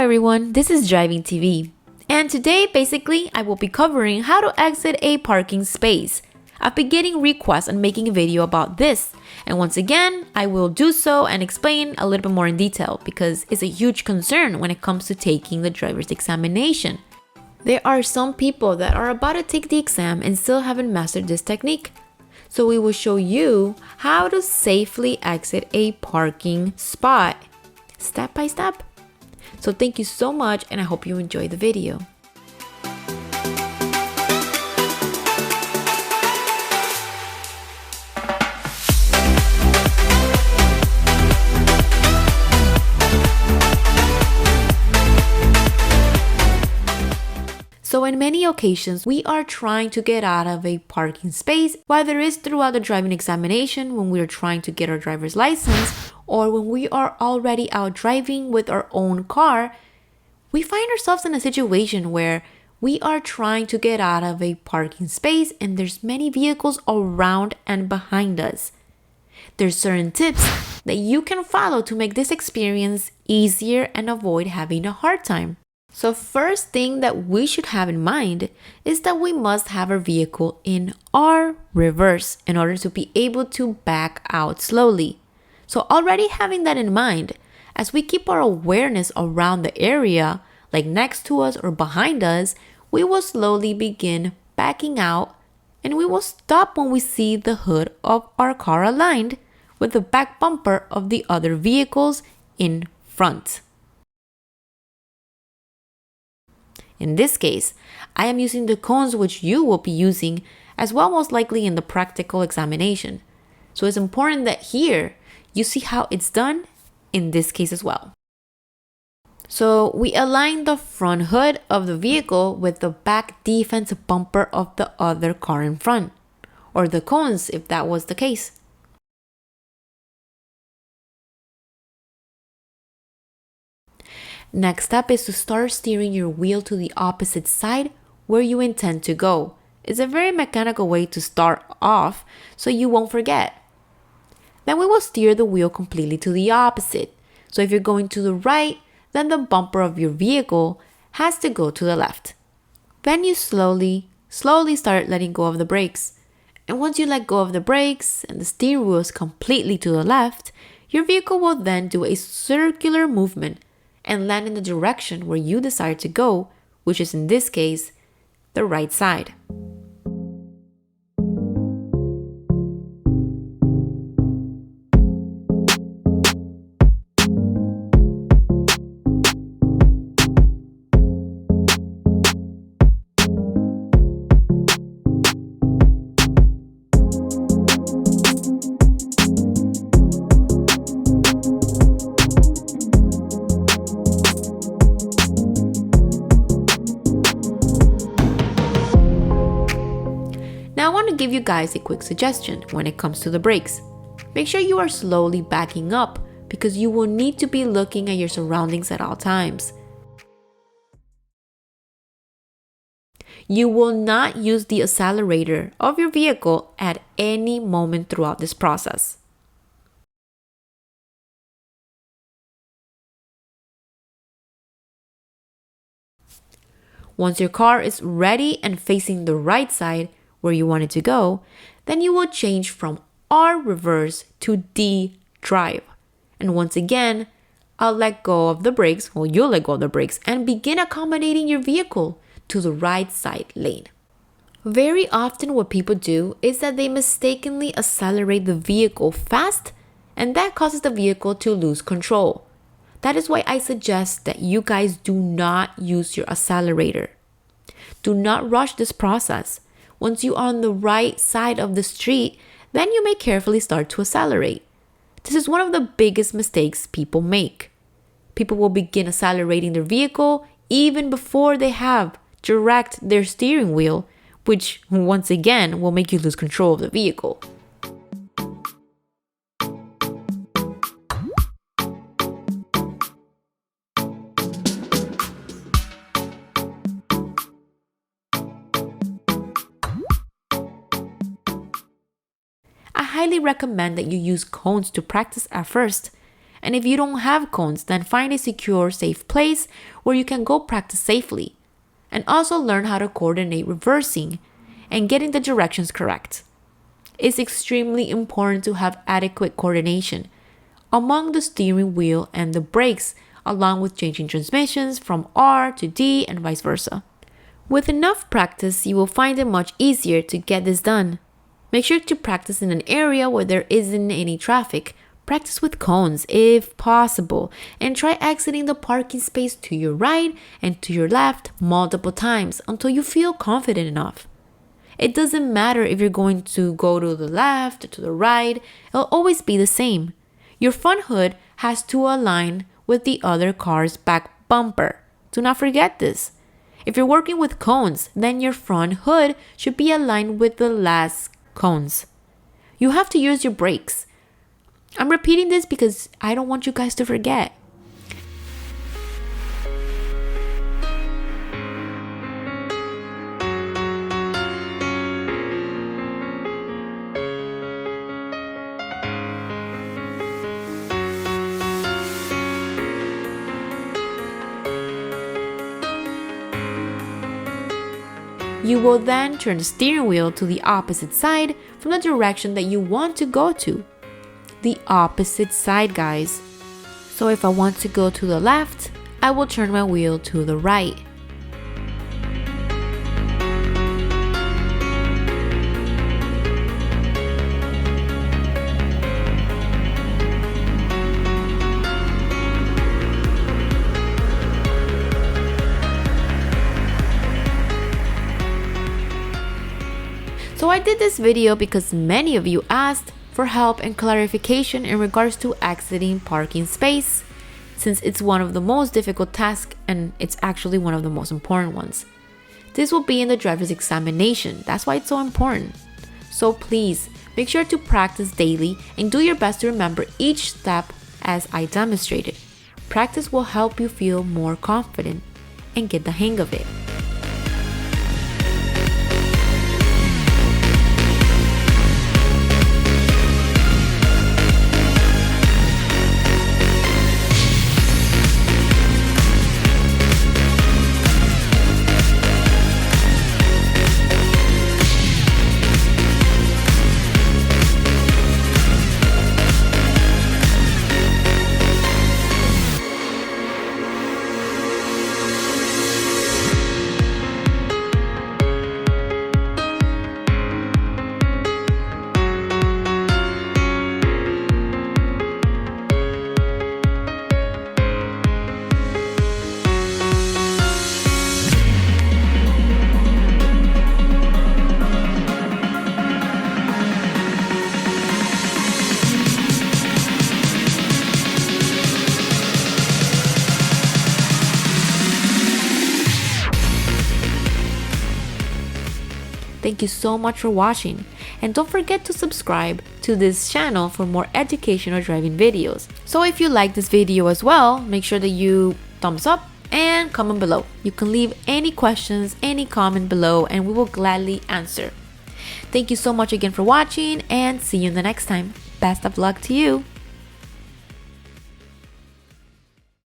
everyone, this is Driving TV, and today basically I will be covering how to exit a parking space. I've been getting requests on making a video about this, and once again I will do so and explain a little bit more in detail because it's a huge concern when it comes to taking the driver's examination. There are some people that are about to take the exam and still haven't mastered this technique. So we will show you how to safely exit a parking spot, step by step. So thank you so much and I hope you enjoy the video. So in many occasions, we are trying to get out of a parking space, whether it's throughout the driving examination when we are trying to get our driver's license, or when we are already out driving with our own car. We find ourselves in a situation where we are trying to get out of a parking space and there's many vehicles around and behind us. There's certain tips that you can follow to make this experience easier and avoid having a hard time. So first thing that we should have in mind is that we must have our vehicle in our reverse in order to be able to back out slowly. So already having that in mind, as we keep our awareness around the area, like next to us or behind us, we will slowly begin backing out and we will stop when we see the hood of our car aligned with the back bumper of the other vehicles in front. In this case, I am using the cones which you will be using as well most likely in the practical examination. So it's important that here you see how it's done in this case as well. So we align the front hood of the vehicle with the back defense bumper of the other car in front, or the cones if that was the case. Next step is to start steering your wheel to the opposite side where you intend to go. It's a very mechanical way to start off so you won't forget. Then we will steer the wheel completely to the opposite. So if you're going to the right, then the bumper of your vehicle has to go to the left. Then you slowly start letting go of the brakes. And once you let go of the brakes and the steering wheel is completely to the left, your vehicle will then do a circular movement and land in the direction where you desire to go, which is in this case, the right side. Now I want to give you guys a quick suggestion when it comes to the brakes. Make sure you are slowly backing up because you will need to be looking at your surroundings at all times. You will not use the accelerator of your vehicle at any moment throughout this process. Once your car is ready and facing the right side, where you want it to go, then you will change from R reverse to D drive. And once again, I'll let go of the brakes, or you'll let go of the brakes and begin accommodating your vehicle to the right side lane. Very often what people do is that they mistakenly accelerate the vehicle fast and that causes the vehicle to lose control. That is why I suggest that you guys do not use your accelerator. Do not rush this process. Once you are on the right side of the street, then you may carefully start to accelerate. This is one of the biggest mistakes people make. People will begin accelerating their vehicle even before they have direct their steering wheel, which once again will make you lose control of the vehicle. I highly recommend that you use cones to practice at first, And if you don't have cones, then find a secure, safe place where you can go practice safely. And also learn how to coordinate reversing and getting the directions correct. It's extremely important to have adequate coordination among the steering wheel and the brakes, along with changing transmissions from R to D and vice versa. With enough practice, you will find it much easier to get this done. Make sure to practice in an area where there isn't any traffic. Practice with cones if possible, and try exiting the parking space to your right and to your left multiple times until you feel confident enough. It doesn't matter if you're going to go to the left or to the right, it'll always be the same. Your front hood has to align with the other car's back bumper. Do not forget this. If you're working with cones, then your front hood should be aligned with the last cones. You have to use your brakes. I'm repeating this because I don't want you guys to forget. You will then turn the steering wheel to the opposite side from the direction that you want to go to. The opposite side, guys. So if I want to go to the left, I will turn my wheel to the right. So I did this video because many of you asked for help and clarification in regards to exiting parking space, since it's one of the most difficult tasks and it's actually one of the most important ones. This will be in the driver's examination. That's why it's so important. So please make sure to practice daily and do your best to remember each step as I demonstrated. Practice will help you feel more confident and get the hang of it. Thank you so much for watching, and don't forget to subscribe to this channel for more educational driving videos. So if you like this video as well, make sure that you thumbs up and comment below. You can leave any questions, any comment below, and we will gladly answer. Thank you so much again for watching, and see you in the next time. Best of luck to you!